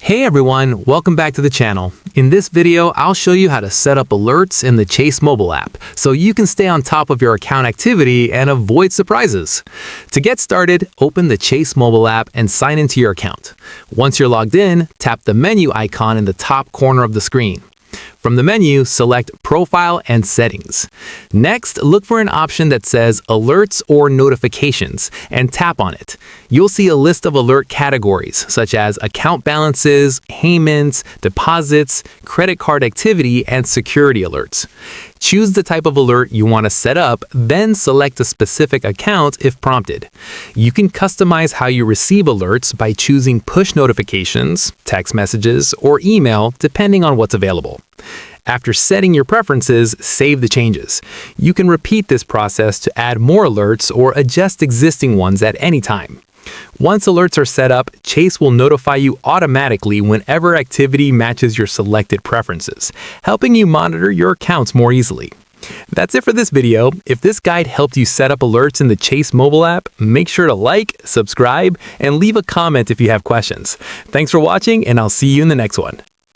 Hey everyone, welcome back to the channel. In this video, I'll show you how to set up alerts in the Chase mobile app so you can stay on top of your account activity and avoid surprises. To get started, open the Chase mobile app and sign into your account. Once you're logged in, tap the menu icon in the top corner of the screen. From the menu, select Profile and Settings. Next, look for an option that says Alerts or Notifications and tap on it. You'll see a list of alert categories such as account balances, payments, deposits, credit card activity, and security alerts. Choose the type of alert you want to set up, then select a specific account if prompted. You can customize how you receive alerts by choosing push notifications, text messages, or email depending on what's available. After setting your preferences, save the changes. You can repeat this process to add more alerts or adjust existing ones at any time. Once alerts are set up, Chase will notify you automatically whenever activity matches your selected preferences, helping you monitor your accounts more easily. That's it for this video. If this guide helped you set up alerts in the Chase mobile app, make sure to like, subscribe, and leave a comment if you have questions. Thanks for watching, and I'll see you in the next one.